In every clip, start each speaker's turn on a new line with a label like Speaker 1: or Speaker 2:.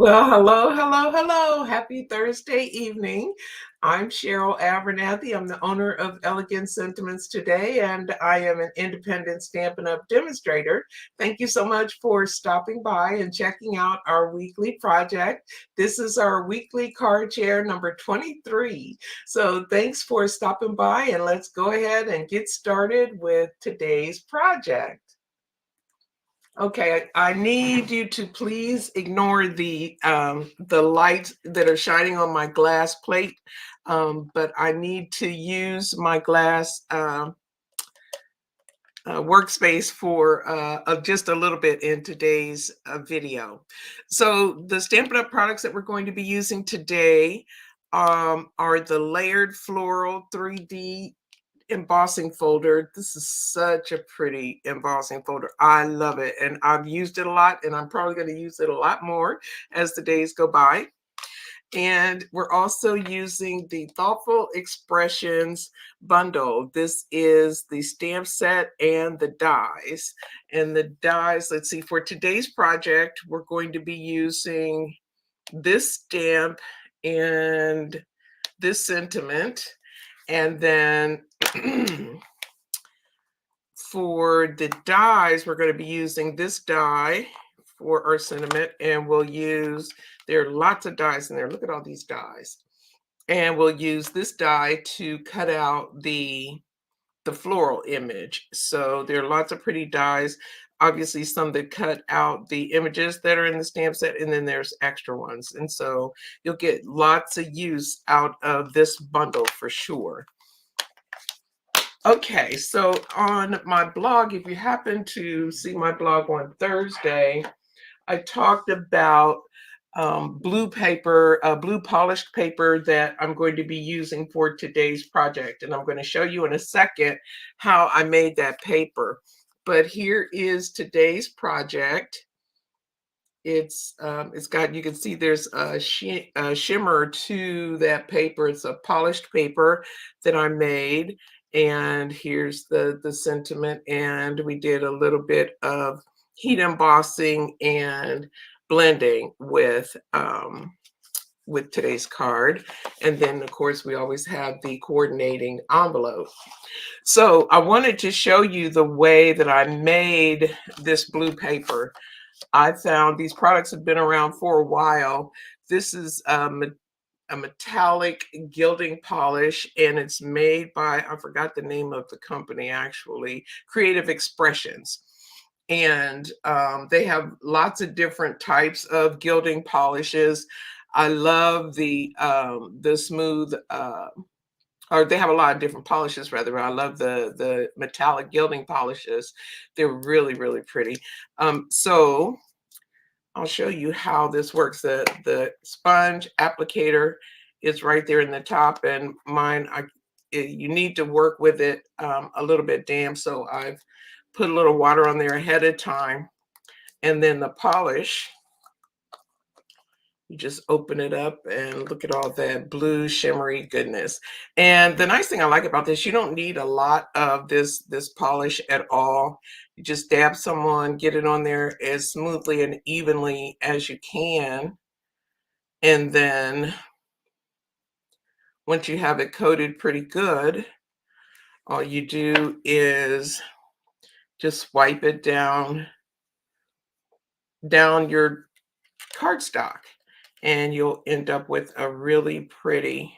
Speaker 1: Well, hello. Happy Thursday evening. I'm Cheryl Abernathy. I'm the owner of Elegant Sentiments Today, and I am an independent Stampin' Up! Demonstrator. Thank you so much for stopping by and checking out our weekly project. This is our weekly card share number 23. So thanks for stopping by, and let's go ahead and get started with today's project. Okay, I need you to please ignore the lights that are shining on my glass plate, but I need to use my glass workspace for just a little bit in today's video. So the Stampin' Up! Products that we're going to be using today are the layered floral 3D embossing folder. This is such a pretty embossing folder. I love it, and I've used it a lot, and I'm probably going to use it a lot more as the days go by. And we're also using the Thoughtful Expressions bundle. This is the stamp set and the dies. And the dies, let's see, for today's project, we're going to be using this stamp and this sentiment. And then for the dies, we're going to be using this die for our sentiment, and we'll use, there are lots of dies in there. Look at all these dies. And we'll use this die to cut out the floral image. So there are lots of pretty dies. Obviously, some that cut out the images that are in the stamp set, and then there's extra ones. And so you'll get lots of use out of this bundle for sure. Okay, so on my blog, if you happen to see my blog on Thursday, I talked about blue paper, blue polished paper that I'm going to be using for today's project. And I'm going to show you in a second how I made that paper. But here is today's project. It's got, you can see there's a shimmer to that paper. It's a polished paper that I made. And here's the sentiment, and we did a little bit of heat embossing and blending with today's card. And then of course we always have the coordinating envelope. So I wanted to show you the way that I made this blue paper. I found these products have been around for a while. This is a metallic gilding polish, and it's made by, I forgot the name of the company actually, Creative Expressions. And they have lots of different types of gilding polishes. I love the smooth, or they have a lot of different polishes rather. I love the metallic gilding polishes. They're really, really pretty. So I'll show you how this works. The sponge applicator is right there in the top, and mine, you need to work with it a little bit damp, so I've put a little water on there ahead of time. And then the polish, you just open it up and look at all that blue shimmery goodness. And the nice thing I like about this, you don't need a lot of this polish at all. You just dab some on, get it on there as smoothly and evenly as you can. And then once you have it coated pretty good, all you do is just wipe it down your cardstock, and you'll end up with a really pretty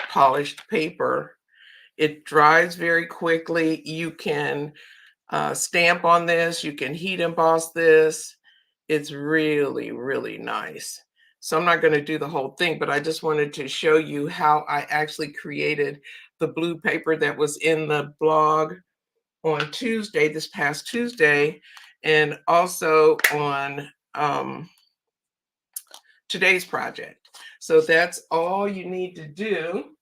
Speaker 1: polished paper. It dries very quickly. You can stamp on this. You can heat emboss this. It's really, really nice. So I'm not going to do the whole thing, but I just wanted to show you how I actually created the blue paper that was in the blog on Tuesday, this past Tuesday, and also on today's project. So that's all you need to do.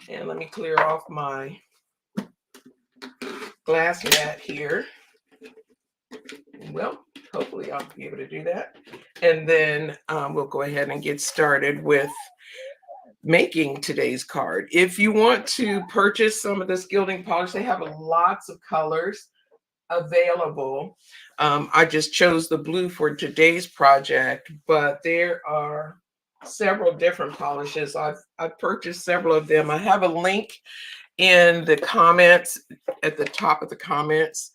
Speaker 1: And let me clear off my glass mat here. Well, hopefully I'll be able to do that. And then we'll go ahead and get started with making today's card. If you want to purchase some of this gilding polish, they have lots of colors. available. I just chose the blue for today's project, but there are several different polishes. I've purchased several of them. I have a link in the comments, at the top of the comments,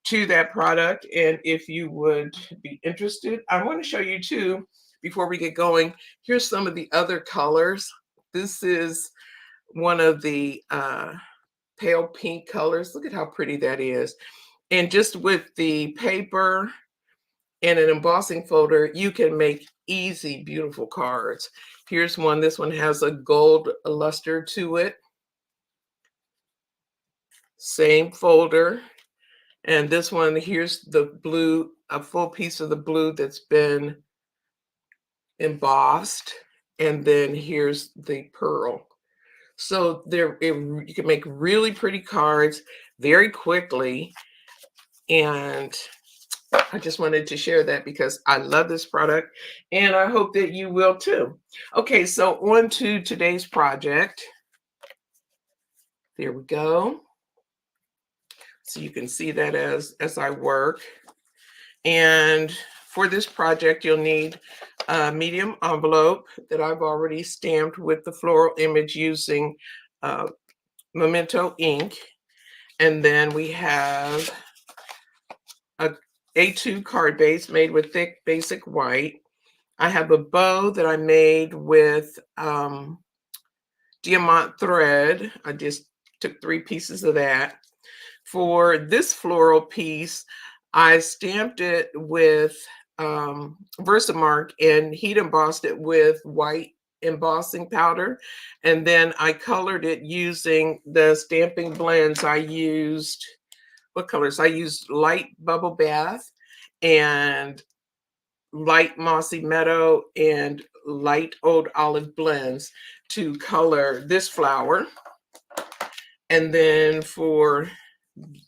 Speaker 1: to that product. And if you would be interested, I want to show you too, before we get going, here's some of the other colors. This is one of the pale pink colors. Look at how pretty that is. And just with the paper and an embossing folder, you can make easy, beautiful cards. Here's one. This one has a gold luster to it. Same folder. And this one, here's the blue, a full piece of the blue that's been embossed. And then here's the pearl. So you can make really pretty cards very quickly. And I just wanted to share that because I love this product and I hope that you will too. Okay, so on to today's project. There we go. So you can see that as I work. And for this project, you'll need a medium envelope that I've already stamped with the floral image using Memento ink. And then we have a A2 card base made with thick basic white. I have a bow that I made with diamante thread. I just took 3 pieces of that. For this floral piece, I stamped it with Versamark and heat embossed it with white embossing powder. And then I colored it using the stamping blends. I used, what colors? I used light bubble bath and light mossy meadow and light old olive blends to color this flower. And then for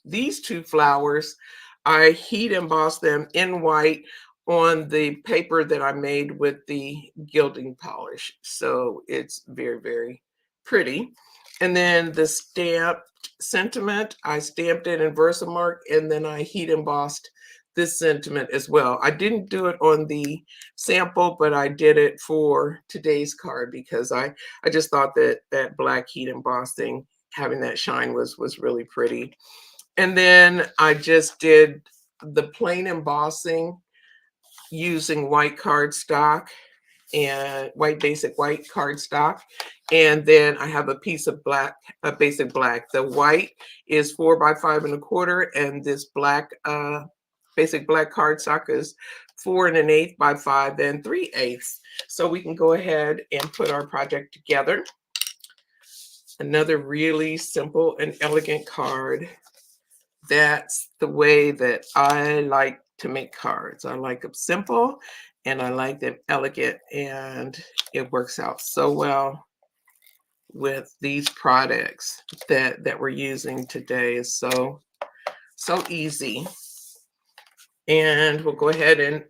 Speaker 1: these 2 flowers, I heat embossed them in white on the paper that I made with the gilding polish. So it's very, very pretty. And then the stamped sentiment, I stamped it in Versamark and then I heat embossed this sentiment as well. I didn't do it on the sample, but I did it for today's card because I just thought that that black heat embossing, having that shine was really pretty. And then I just did the plain embossing using white cardstock and basic white cardstock. And then I have a piece of black, a basic black. The white is 4 by 5 1/4, and this black basic black cardstock is 4 1/8 by 5 3/8. So we can go ahead and put our project together. Another really simple and elegant card. That's the way that I like to make cards. I like them simple and I like them elegant, and it works out so well with these products that we're using today. Is so easy. And we'll go ahead and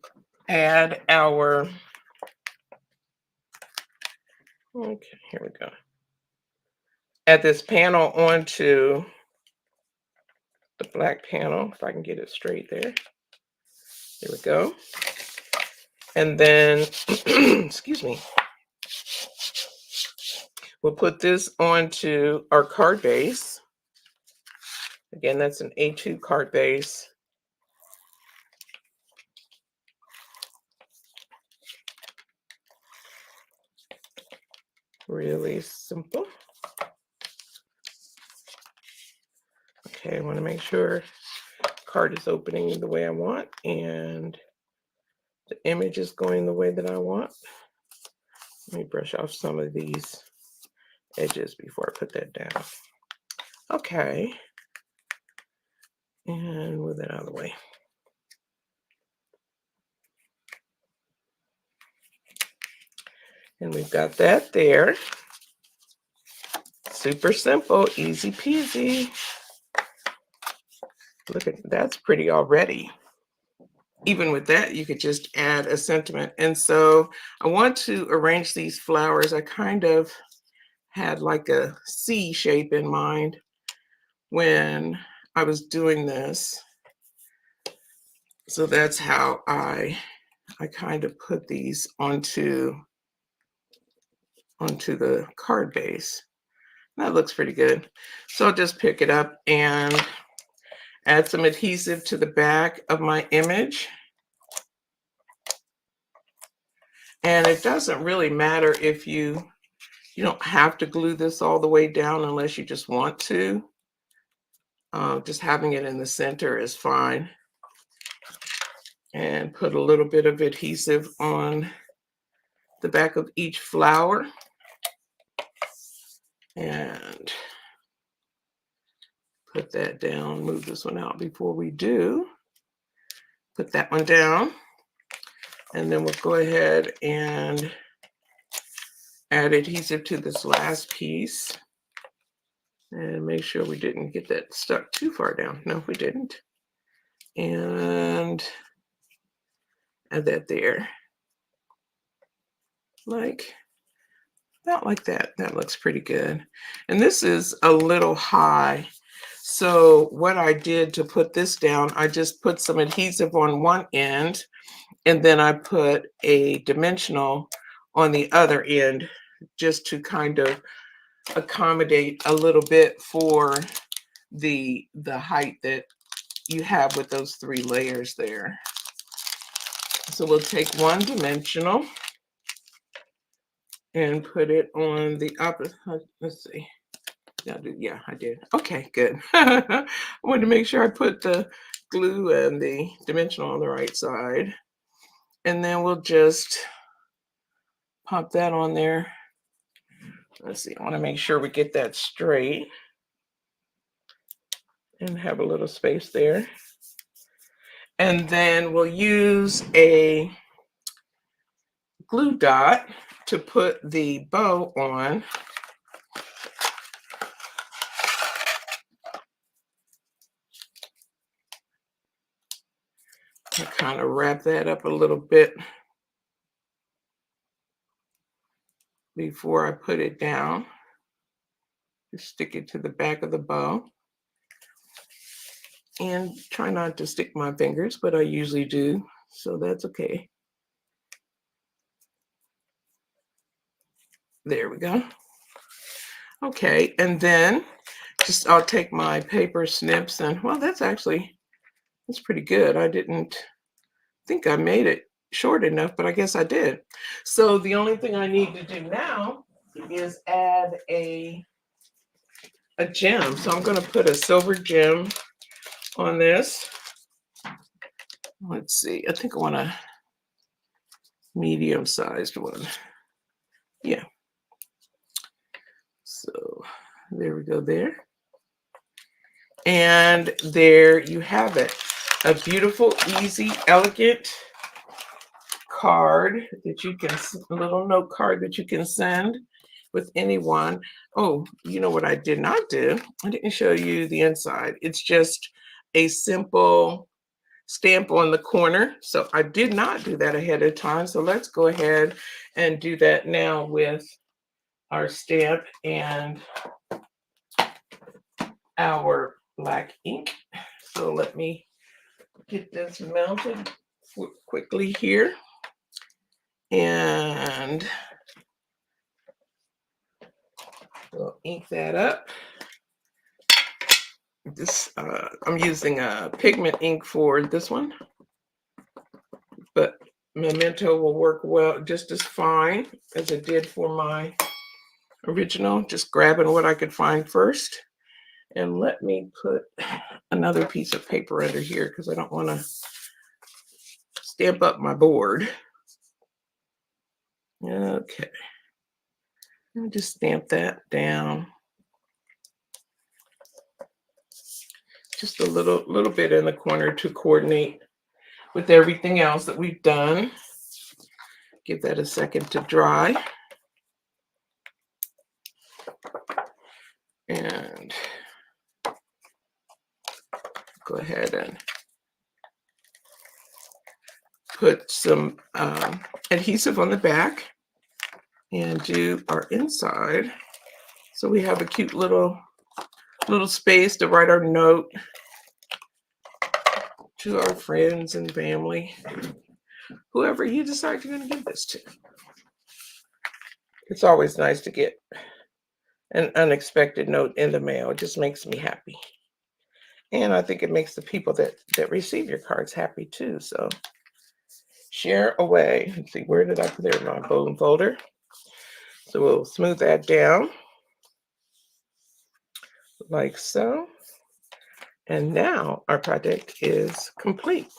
Speaker 1: add our, okay, here we go. Add this panel onto the black panel, if I can get it straight there. There we go. And then, excuse me, we'll put this onto our card base. Again, that's an A2 card base. Really simple. Okay, I want to make sure card is opening the way I want and the image is going the way that I want. Let me brush off some of these edges before I put that down. Okay. And move that out of the way. And we've got that there. Super simple, easy peasy. Look at, that's pretty already. Even with that, you could just add a sentiment. And so I want to arrange these flowers. I kind of had like a C shape in mind when I was doing this. So that's how I kind of put these onto the card base. That looks pretty good. So I'll just pick it up and add some adhesive to the back of my image. And it doesn't really matter if you don't have to glue this all the way down unless you just want to. Just having it in the center is fine. And put a little bit of adhesive on the back of each flower. And put that down. Move this one out before we do. Put that one down. And then we'll go ahead and add adhesive to this last piece. And make sure we didn't get that stuck too far down. No, we didn't. And add that there. Like about like that. That looks pretty good. And this is a little high. So what I did to put this down, I just put some adhesive on one end, and then I put a dimensional on the other end, just to kind of accommodate a little bit for the height that you have with those 3 layers there. So we'll take one dimensional and put it on the opposite. Let's see. Yeah, I did. Okay, good. I wanted to make sure I put the glue and the dimensional on the right side. And then we'll just pop that on there. Let's see, I want to make sure we get that straight and have a little space there. And then we'll use a glue dot to put the bow on. I kind of wrap that up a little bit before I put it down. Just stick it to the back of the bow. And try not to stick my fingers, but I usually do, so that's okay. There we go. Okay, and then I'll take my paper snips and, well, that's pretty good. I didn't think I made it short enough, but I guess I did. So the only thing I need to do now is add a gem. So I'm going to put a silver gem on this. Let's see. I think I want a medium-sized one. Yeah. So there we go there. And there you have it. A beautiful, easy, elegant card that you can, a little note card that you can send with anyone. Oh, you know what I did not do? I didn't show you the inside. It's just a simple stamp on the corner. So I did not do that ahead of time. So let's go ahead and do that now with our stamp and our black ink. So let me get this melted quickly here. And we'll ink that up. This I'm using a pigment ink for this one, but Memento will work well, just as fine as it did for my original. Just grabbing what I could find first. And let me put another piece of paper under here because I don't want to stamp up my board. Okay. I'll just stamp that down. Just a little bit in the corner to coordinate with everything else that we've done. Give that a second to dry. And go ahead and put some adhesive on the back and do our inside. So we have a cute little space to write our note. to our friends and family, whoever you decide you're going to give this to. It's always nice to get an unexpected note in the mail. It just makes me happy. And I think it makes the people that receive your cards happy too. So share away. Let's see, where did I put it in my bone folder? So we'll smooth that down like so. And now our project is complete.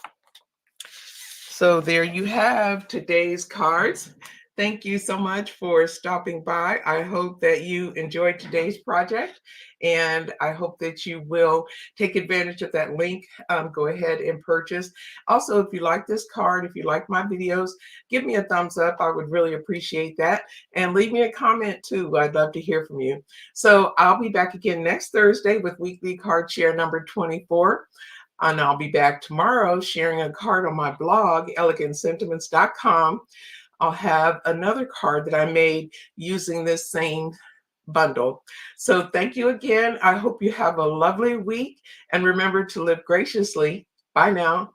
Speaker 1: So there you have today's cards. Thank you so much for stopping by. I hope that you enjoyed today's project, and I hope that you will take advantage of that link. Go ahead and purchase. Also, if you like this card, if you like my videos, give me a thumbs up. I would really appreciate that. And leave me a comment too. I'd love to hear from you. So I'll be back again next Thursday with weekly card share number 24. And I'll be back tomorrow sharing a card on my blog, elegantsentiments.com. I'll have another card that I made using this same bundle. So thank you again. I hope you have a lovely week, and remember to live graciously. Bye now.